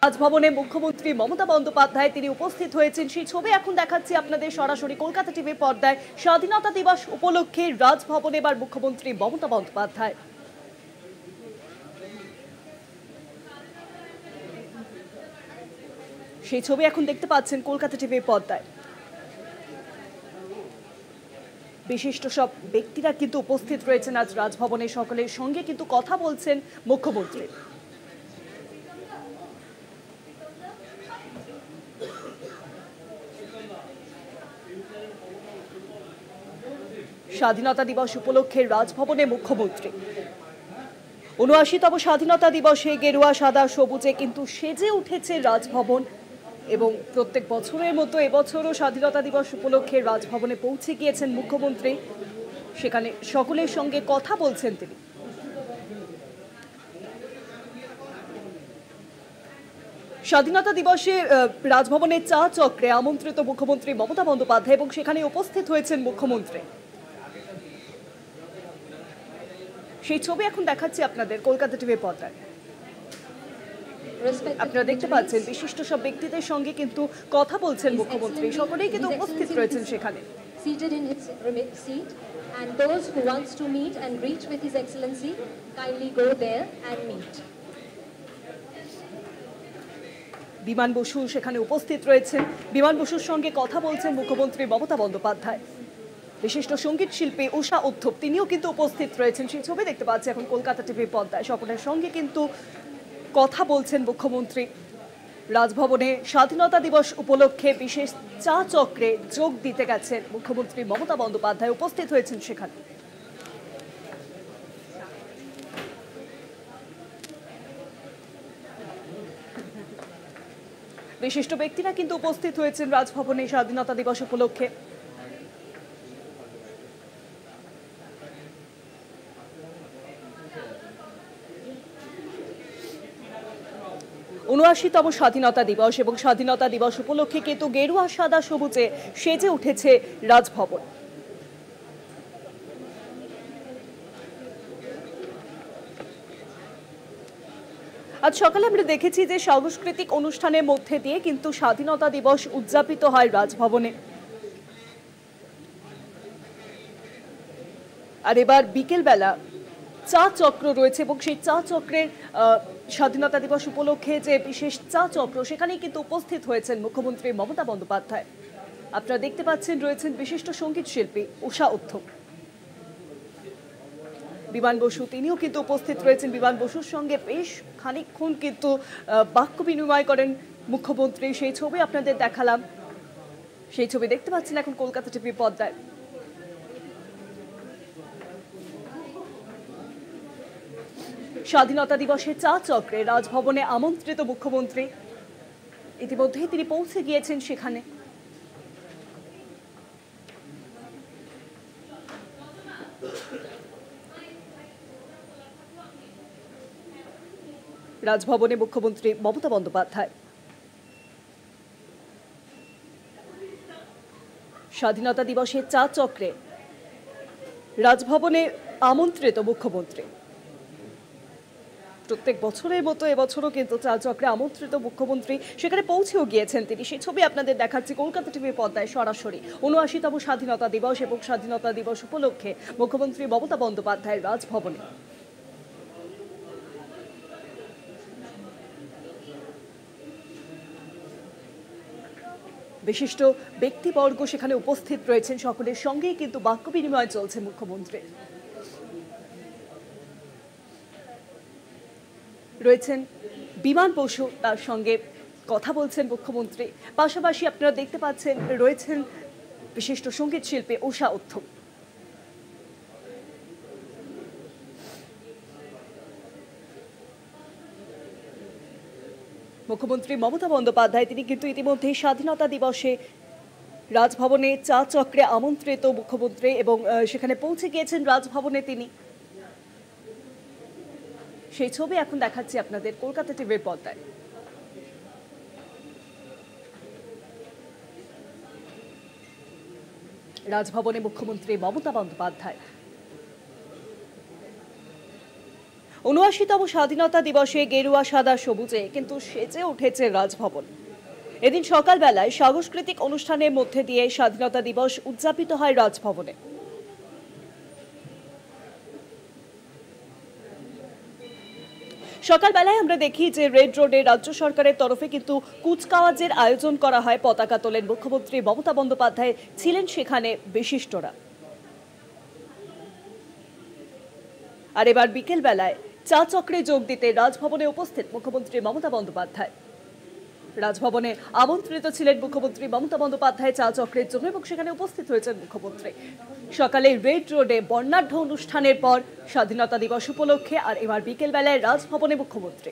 রাজভবনে মুখ্যমন্ত্রী মমতা বন্দ্যোপাধ্যায় তিনি উপস্থিত হয়েছেন, সেই ছবি এখন দেখাচ্ছি আপনাদের সরাসরি কলকাতা টিভির পর্দায়। স্বাধীনতা দিবস উপলক্ষে রাজভবনে এবার মুখ্যমন্ত্রী মমতা বন্দ্যোপাধ্যায়। সেই ছবি এখন দেখতে পাচ্ছেন কলকাতা টিভির পর্দায়। বিশিষ্ট সব ব্যক্তিরা কিন্তু উপস্থিত রয়েছেন আজ রাজভবনে, সকলের সঙ্গে কিন্তু কথা বলছেন মুখ্যমন্ত্রী। স্বাধীনতা দিবস উপলক্ষে রাজভবনে মুখ্যমন্ত্রী ৭৯তম স্বাধীনতা দিবসে গেরুয়া সাদা সবুজে কিন্তু সেজে উঠেছে রাজভবন এবং প্রত্যেক বছরের মতো এবছরও স্বাধীনতা দিবস উপলক্ষে রাজভবনে পৌঁছে গিয়েছেন মুখ্যমন্ত্রী। সেখানে সকলের সঙ্গে কথা বলছেন তিনি। স্বাধীনতা দিবসে রাজভবনের চা চক্রে আমন্ত্রিত মুখ্যমন্ত্রী মমতা বন্দ্যোপাধ্যায় এবং সেখানে উপস্থিত হয়েছেন মুখ্যমন্ত্রী। সেই ছবি এখন দেখাচ্ছি আপনাদের কলকাতা টিভির পর্দায়। আপনারা দেখতে পাচ্ছেন বিশিষ্ট সব ব্যক্তিদের সঙ্গে কিন্তু কথা বলছেন মুখ্যমন্ত্রী, সকলেই কিন্তু উপস্থিত রয়েছেন সেখানে। Seated in his seat, and those who wants to meet and reach with His Excellency kindly go there and meet. Biman Basu সেখানে উপস্থিত রয়েছেন, বিমান বসুর সঙ্গে কথা বলছেন মুখ্যমন্ত্রী মমতা বন্দ্যোপাধ্যায়। বিশিষ্ট সঙ্গীত শিল্পী উষা উত্থপ তিনিও কিন্তু উপস্থিত রয়েছেন, সেই ছবি দেখতে পাচ্ছি এখন কলকাতা টিভির পর্দায়। সকলের সঙ্গে কিন্তু কথা বলছেন মুখ্যমন্ত্রী। রাজভবনে স্বাধীনতা দিবস উপলক্ষে বিশেষ চা চক্রে যোগ দিতে গেছেন মুখ্যমন্ত্রী মমতা বন্দ্যোপাধ্যায়, উপস্থিত হয়েছেন সেখানে। বিশিষ্ট ব্যক্তিরা কিন্তু উপস্থিত হয়েছেন রাজভবনে স্বাধীনতা দিবস উপলক্ষে। ৭৯তম স্বাধীনতা দিবস এবং স্বাধীনতা দিবস উপলক্ষে কিন্তু গেরুয়া সাদা সবুজে সেজে উঠেছে রাজভবন। আজ সকালে আমরা দেখেছি যে সাংস্কৃতিক অনুষ্ঠানের মধ্যে দিয়ে কিন্তু স্বাধীনতা দিবস উদযাপিত হয় রাজভবনে। আর এবার বিকেল বেলা চা চক্র রয়েছে এবং সেই চা চক্রের স্বাধীনতা দিবস উপলক্ষে যে বিশেষ চা চক্র সেখানেই কিন্তু উপস্থিত হয়েছেন মুখ্যমন্ত্রী মমতা বন্দ্যোপাধ্যায়। আপনারা দেখতে পাচ্ছেন রয়েছেন বিশিষ্ট সঙ্গীত শিল্পী উষা উত্থপ। বিমান বসু তিনিও কিন্তু উপস্থিত রয়েছেন, বিমান বসুর সঙ্গে বেশ খানিকক্ষণ কিন্তু বাক্য বিনিময় করেন মুখ্যমন্ত্রী, সেই ছবি আপনাদের দেখালাম। সেই ছবি দেখতে পাচ্ছেন এখন কলকাতা টিভি পর্দায়। স্বাধীনতা দিবসে চা চক্রে রাজভবনে আমন্ত্রিত মুখ্যমন্ত্রী, ইতিমধ্যেই তিনি পৌঁছে গিয়েছেন সেখানে। রাজভবনে মুখ্যমন্ত্রী মমতা বন্দ্যোপাধ্যায়। স্বাধীনতা দিবসে চা চক্রে রাজভবনে আমন্ত্রিত মুখ্যমন্ত্রী। প্রত্যেক বছরের মতো এবছরও কিন্তু চা চক্রে আমন্ত্রিত মুখ্যমন্ত্রী সেখানে পৌঁছেও গিয়েছেন তিনি, সেই ছবি আপনাদের দেখাচ্ছি কলকাতা টিভির পর্দায় সরাসরি। ৭৯তম স্বাধীনতা দিবস এবং স্বাধীনতা দিবস উপলক্ষে মুখ্যমন্ত্রী মমতা বন্দ্যোপাধ্যায় রাজভবনে। বিশিষ্ট ব্যক্তিবর্গ সেখানে উপস্থিত রয়েছেন, সকলের সঙ্গেই কিন্তু বাক্য বিনিময় চলছে মুখ্যমন্ত্রী। রয়েছেন বিমান বসু, তার সঙ্গে কথা বলছেন মুখ্যমন্ত্রী। পাশাপাশি আপনারা দেখতে পাচ্ছেন রয়েছেন বিশিষ্ট সঙ্গীত শিল্পী উষা উত্থপ। মুখ্যমন্ত্রী মমতা বন্দ্যোপাধ্যায় তিনি কিন্তু ইতিমধ্যেই স্বাধীনতা দিবসে রাজভবনে চা চক্রে আমন্ত্রিত মুখ্যমন্ত্রী এবং সেখানে পৌঁছে গিয়েছেন রাজভবনে তিনি। সেই ছবি এখন দেখাচ্ছি আপনাদের কলকাতা টিভির পর্দায়। রাজভবনে মুখ্যমন্ত্রী মমতা বন্দ্যোপাধ্যায়। ৭৯তম স্বাধীনতা দিবসে গেরুয়া সাদা সবুজে কিন্তু সেজে উঠেছে রাজভবন। এদিন সকালবেলায় সাংস্কৃতিক অনুষ্ঠানের মধ্যে দিয়ে স্বাধীনতা দিবস উদযাপিত হয় রাজভবনে। সকালবেলায় আমরা দেখি যে রেড রোডে রাজ্য সরকারের তরফে কিন্তু কুচকাওয়াজের আয়োজন করা হয়। পতাকা তোলেন মুখ্যমন্ত্রী মমতা বন্দ্যোপাধ্যায়, ছিলেন সেখানে বিশিষ্টরা। আর এবার বিকেল বেলায় চা চক্রে যোগ দিতে রাজভবনে উপস্থিত মুখ্যমন্ত্রী মমতা বন্দ্যোপাধ্যায়। রাজভবনে আমন্ত্রিত ছিলেন মুখ্যমন্ত্রী মমতা বন্দ্যোপাধ্যায় চা চক্রের জন্য এবং সেখানে উপস্থিত হয়েছেন মুখ্যমন্ত্রী। সকালে রেড রোডে বর্ণাঢ্য অনুষ্ঠানের পর স্বাধীনতা দিবস উপলক্ষে আর এবার বিকেল বেলায় রাজভবনে মুখ্যমন্ত্রী।